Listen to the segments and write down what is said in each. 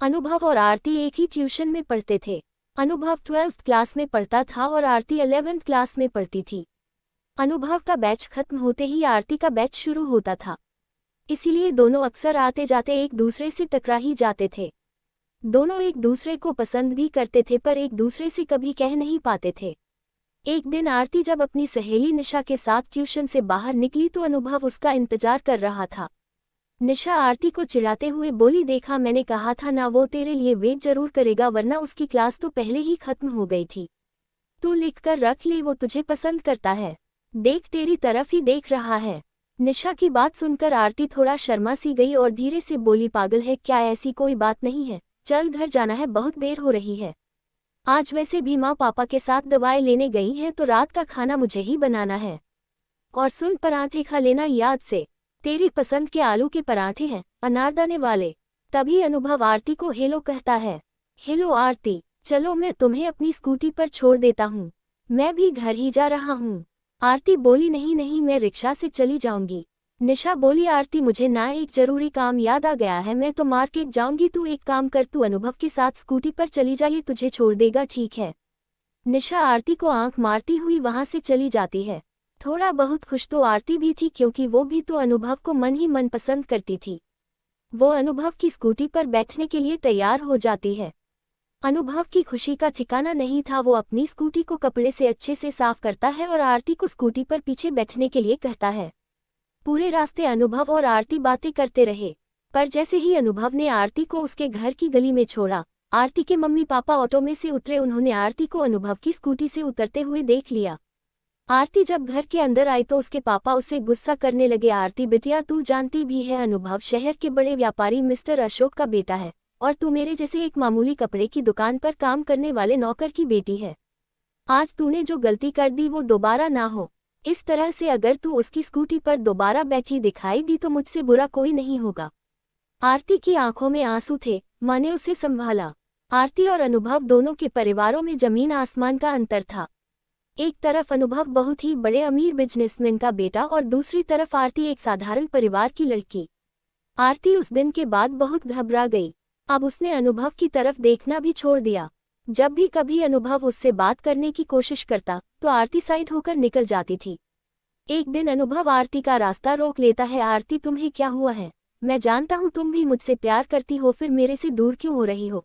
अनुभव और आरती एक ही ट्यूशन में पढ़ते थे। अनुभव 12th क्लास में पढ़ता था और आरती 11th क्लास में पढ़ती थी। अनुभव का बैच खत्म होते ही आरती का बैच शुरू होता था, इसीलिए दोनों अक्सर आते जाते एक दूसरे से टकरा ही जाते थे। दोनों एक दूसरे को पसंद भी करते थे पर एक दूसरे से कभी कह नहीं पाते थे। एक दिन आरती जब अपनी सहेली निशा के साथ ट्यूशन से बाहर निकली तो अनुभव उसका इंतजार कर रहा था। निशा आरती को चिढ़ाते हुए बोली, देखा मैंने कहा था ना, वो तेरे लिए वेट जरूर करेगा, वरना उसकी क्लास तो पहले ही खत्म हो गई थी। तू लिख कर रख ले, वो तुझे पसंद करता है, देख तेरी तरफ ही देख रहा है। निशा की बात सुनकर आरती थोड़ा शर्मा सी गई और धीरे से बोली, पागल है क्या, ऐसी कोई बात नहीं है, चल घर जाना है, बहुत देर हो रही है। आज वैसे भी माँ पापा के साथ दवाएं लेने गई हैं तो रात का खाना मुझे ही बनाना है। और सुन, पराठे खा लेना याद से, तेरी पसंद के आलू के पराठे हैं, अनारदाने वाले। तभी अनुभव आरती को हेलो कहता है। हेलो आरती, चलो मैं तुम्हें अपनी स्कूटी पर छोड़ देता हूँ, मैं भी घर ही जा रहा हूँ। आरती बोली, नहीं नहीं, मैं रिक्शा से चली जाऊंगी। निशा बोली, आरती मुझे ना एक जरूरी काम याद आ गया है, मैं तो मार्केट जाऊंगी, तू एक काम कर, तू अनुभव के साथ स्कूटी पर चली जा, ये तुझे छोड़ देगा, ठीक है। निशा आरती को आंख मारती हुई वहां से चली जाती है। थोड़ा बहुत खुश तो आरती भी थी, क्योंकि वो भी तो अनुभव को मन ही मन पसंद करती थी। वो अनुभव की स्कूटी पर बैठने के लिए तैयार हो जाती है। अनुभव की खुशी का ठिकाना नहीं था। वो अपनी स्कूटी को कपड़े से अच्छे से साफ करता है और आरती को स्कूटी पर पीछे बैठने के लिए कहता है। पूरे रास्ते अनुभव और आरती बातें करते रहे, पर जैसे ही अनुभव ने आरती को उसके घर की गली में छोड़ा, आरती के मम्मी पापा ऑटो में से उतरे। उन्होंने आरती को अनुभव की स्कूटी से उतरते हुए देख लिया। आरती जब घर के अंदर आई तो उसके पापा उसे गुस्सा करने लगे। आरती बिटिया, तू जानती भी है अनुभव शहर के बड़े व्यापारी मिस्टर अशोक का बेटा है, और तू मेरे जैसे एक मामूली कपड़े की दुकान पर काम करने वाले नौकर की बेटी है। आज तूने जो गलती कर दी वो दोबारा ना हो। इस तरह से अगर तू उसकी स्कूटी पर दोबारा बैठी दिखाई दी तो मुझसे बुरा कोई नहीं होगा। आरती की आंखों में आंसू थे, माँ ने उसे संभाला। आरती और अनुभव दोनों के परिवारों में जमीन आसमान का अंतर था। एक तरफ अनुभव बहुत ही बड़े अमीर बिजनेसमैन का बेटा और दूसरी तरफ आरती एक साधारण परिवार की लड़की। आरती उस दिन के बाद बहुत घबरा गई। अब उसने अनुभव की तरफ देखना भी छोड़ दिया। जब भी कभी अनुभव उससे बात करने की कोशिश करता तो आरती साइड होकर निकल जाती थी। एक दिन अनुभव आरती का रास्ता रोक लेता है। आरती, तुम्हें क्या हुआ है? मैं जानता हूँ तुम भी मुझसे प्यार करती हो, फिर मेरे से दूर क्यों हो रही हो?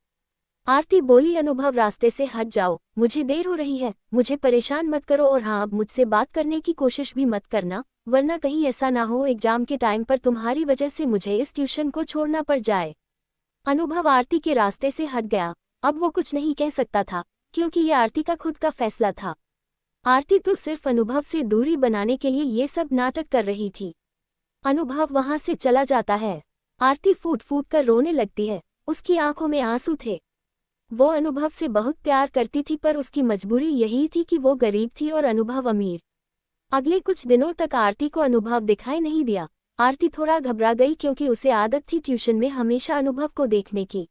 आरती बोली, अनुभव रास्ते से हट जाओ, मुझे देर हो रही है, मुझे परेशान मत करो, और हाँ, अब मुझसे बात करने की कोशिश भी मत करना, वरना कहीं ऐसा ना हो एग्जाम के टाइम पर तुम्हारी वजह से मुझे इस ट्यूशन को छोड़ना पड़ जाए। अनुभव आरती के रास्ते से हट गया। अब वो कुछ नहीं कह सकता था, क्योंकि ये आरती का खुद का फैसला था। आरती तो सिर्फ अनुभव से दूरी बनाने के लिए ये सब नाटक कर रही थी। अनुभव वहां से चला जाता है। आरती फूट फूट कर रोने लगती है, उसकी आंखों में आंसू थे। वो अनुभव से बहुत प्यार करती थी, पर उसकी मजबूरी यही थी कि वो गरीब थी और अनुभव अमीर। अगले कुछ दिनों तक आरती को अनुभव दिखाई नहीं दिया। आरती थोड़ा घबरा गई, क्योंकि उसे आदत थी ट्यूशन में हमेशा अनुभव को देखने की।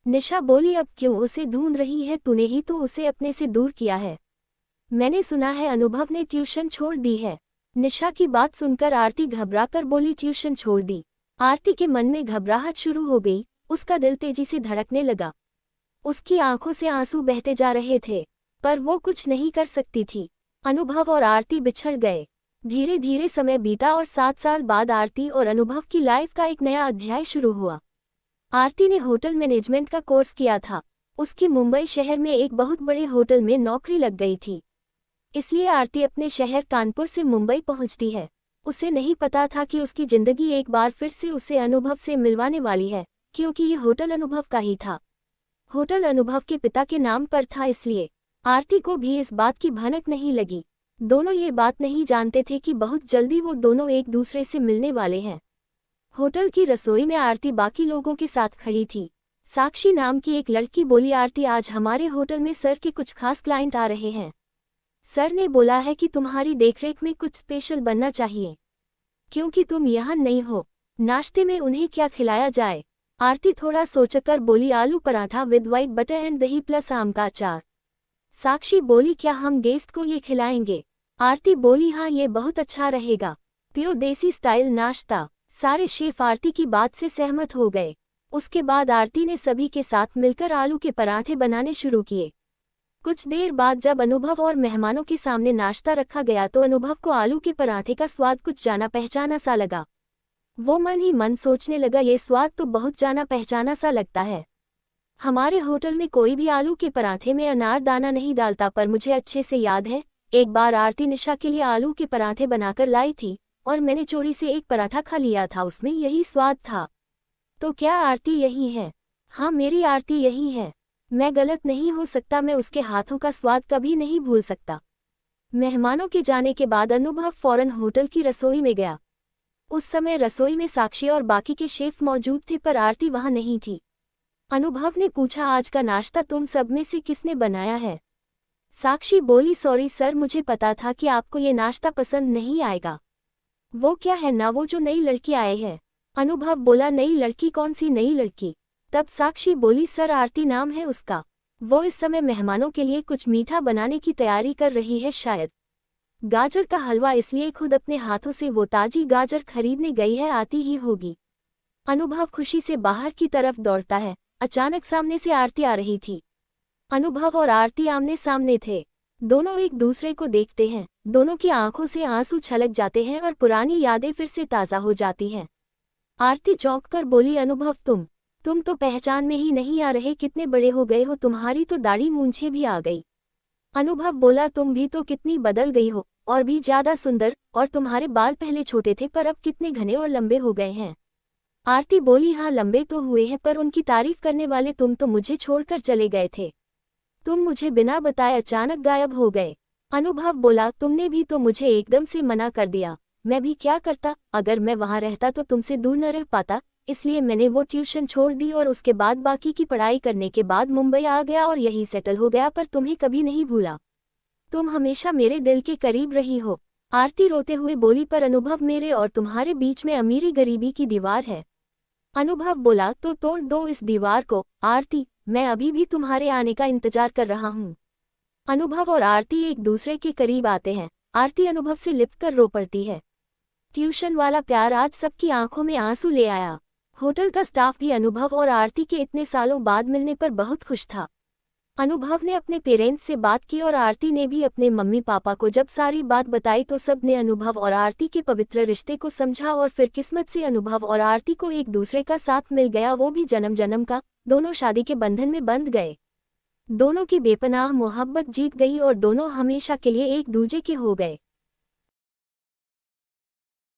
निशा बोली, अब क्यों उसे ढूंढ रही है? तूने ही तो उसे अपने से दूर किया है। मैंने सुना है अनुभव ने ट्यूशन छोड़ दी है। निशा की बात सुनकर आरती घबरा कर बोली, ट्यूशन छोड़ दी? आरती के मन में घबराहट शुरू हो गई, उसका दिल तेजी से धड़कने लगा। उसकी आंखों से आंसू बहते जा रहे थे, पर वो कुछ नहीं कर सकती थी। अनुभव और आरती बिछड़ गए। धीरे धीरे समय बीता और 7 साल बाद आरती और अनुभव की लाइफ का एक नया अध्याय शुरू हुआ। आरती ने होटल मैनेजमेंट का कोर्स किया था। उसकी मुंबई शहर में एक बहुत बड़े होटल में नौकरी लग गई थी, इसलिए आरती अपने शहर कानपुर से मुंबई पहुंचती है। उसे नहीं पता था कि उसकी जिंदगी एक बार फिर से उसे अनुभव से मिलवाने वाली है, क्योंकि ये होटल अनुभव का ही था। होटल अनुभव के पिता के नाम पर था, इसलिए आरती को भी इस बात की भनक नहीं लगी। दोनों ये बात नहीं जानते थे कि बहुत जल्दी वो दोनों एक दूसरे से मिलने वाले हैं। होटल की रसोई में आरती बाकी लोगों के साथ खड़ी थी। साक्षी नाम की एक लड़की बोली, आरती, आज हमारे होटल में सर के कुछ खास क्लाइंट आ रहे हैं। सर ने बोला है कि तुम्हारी देखरेख में कुछ स्पेशल बनना चाहिए, क्योंकि तुम यहाँ नहीं हो। नाश्ते में उन्हें क्या खिलाया जाए? आरती थोड़ा सोचकर बोली, आलू paratha with white butter and दही प्लस आम का अचार। साक्षी बोली, क्या हम गेस्ट को ये खिलाएंगे? आरती बोली, हाँ, ये बहुत अच्छा रहेगा, प्योर देसी स्टाइल नाश्ता। सारे शेफ आरती की बात से सहमत हो गए। उसके बाद आरती ने सभी के साथ मिलकर आलू के पराठे बनाने शुरू किए। कुछ देर बाद जब अनुभव और मेहमानों के सामने नाश्ता रखा गया तो अनुभव को आलू के पराठे का स्वाद कुछ जाना पहचाना सा लगा। वो मन ही मन सोचने लगा, ये स्वाद तो बहुत जाना पहचाना सा लगता है। हमारे होटल में कोई भी आलू के पराठे में अनार दाना नहीं डालता, पर मुझे अच्छे से याद है एक बार आरती निशा के लिए आलू के पराठे बनाकर लाई थी और मैंने चोरी से एक पराठा खा लिया था, उसमें यही स्वाद था। तो क्या आरती यही है? हाँ, मेरी आरती यही है। मैं गलत नहीं हो सकता, मैं उसके हाथों का स्वाद कभी नहीं भूल सकता। मेहमानों के जाने के बाद अनुभव फौरन होटल की रसोई में गया। उस समय रसोई में साक्षी और बाकी के शेफ मौजूद थे, पर आरती वहां नहीं थी। अनुभव ने पूछा, आज का नाश्ता तुम सब में से किसने बनाया है? साक्षी बोली, सॉरी सर, मुझे पता था कि आपको ये नाश्ता पसंद नहीं आएगा। वो क्या है ना, वो जो नई लड़की आई है। अनुभव बोला, नई लड़की? कौन सी नई लड़की? तब साक्षी बोली, सर आरती नाम है उसका। वो इस समय मेहमानों के लिए कुछ मीठा बनाने की तैयारी कर रही है, शायद गाजर का हलवा, इसलिए खुद अपने हाथों से वो ताजी गाजर खरीदने गई है, आती ही होगी। अनुभव खुशी से बाहर की तरफ दौड़ता है। अचानक सामने से आरती आ रही थी। अनुभव और आरती आमने सामने थे। दोनों एक दूसरे को देखते हैं, दोनों की आंखों से आंसू छलक जाते हैं और पुरानी यादें फिर से ताज़ा हो जाती हैं। आरती चौंक कर बोली, अनुभव तुम तो पहचान में ही नहीं आ रहे, कितने बड़े हो गए हो, तुम्हारी तो दाढ़ी मूंछें भी आ गई। अनुभव बोला, तुम भी तो कितनी बदल गई हो, और भी ज्यादा सुंदर, और तुम्हारे बाल पहले छोटे थे पर अब कितने घने और लंबे हो गए हैं। आरती बोली, हाँ लंबे तो हुए हैं, पर उनकी तारीफ करने वाले तुम तो मुझे छोड़कर चले गए थे। तुम मुझे बिना बताए अचानक गायब हो गए। अनुभव बोला, तुमने भी तो मुझे एकदम से मना कर दिया, मैं भी क्या करता, अगर मैं वहां रहता तो तुमसे दूर न रह पाता, इसलिए मैंने वो ट्यूशन छोड़ दी और उसके बाद बाकी की पढ़ाई करने के बाद मुंबई आ गया और यहीं सेटल हो गया, पर तुम्हें कभी नहीं भूला। तुम हमेशा मेरे दिल के करीब रही हो। आरती रोते हुए बोली, पर अनुभव, मेरे और तुम्हारे बीच में अमीरी गरीबी की दीवार है। अनुभव बोला, तो तोड़ दो इस दीवार को। आरती, मैं अभी भी तुम्हारे आने का इंतजार कर रहा हूँ। अनुभव और आरती एक दूसरे के करीब आते हैं। आरती अनुभव से लिपटकर रो पड़ती है। ट्यूशन वाला प्यार आज सबकी आंखों में आंसू ले आया। होटल का स्टाफ भी अनुभव और आरती के इतने सालों बाद मिलने पर बहुत खुश था। अनुभव ने अपने पेरेंट्स से बात की और आरती ने भी अपने मम्मी पापा को जब सारी बात बताई तो सब ने अनुभव और आरती के पवित्र रिश्ते को समझा और फिर किस्मत से अनुभव और आरती को एक दूसरे का साथ मिल गया, वो भी जन्म जन्म का। दोनों शादी के बंधन में बंध गए। दोनों की बेपनाह मोहब्बत जीत गई और दोनों हमेशा के लिए एक दूजे के हो गए।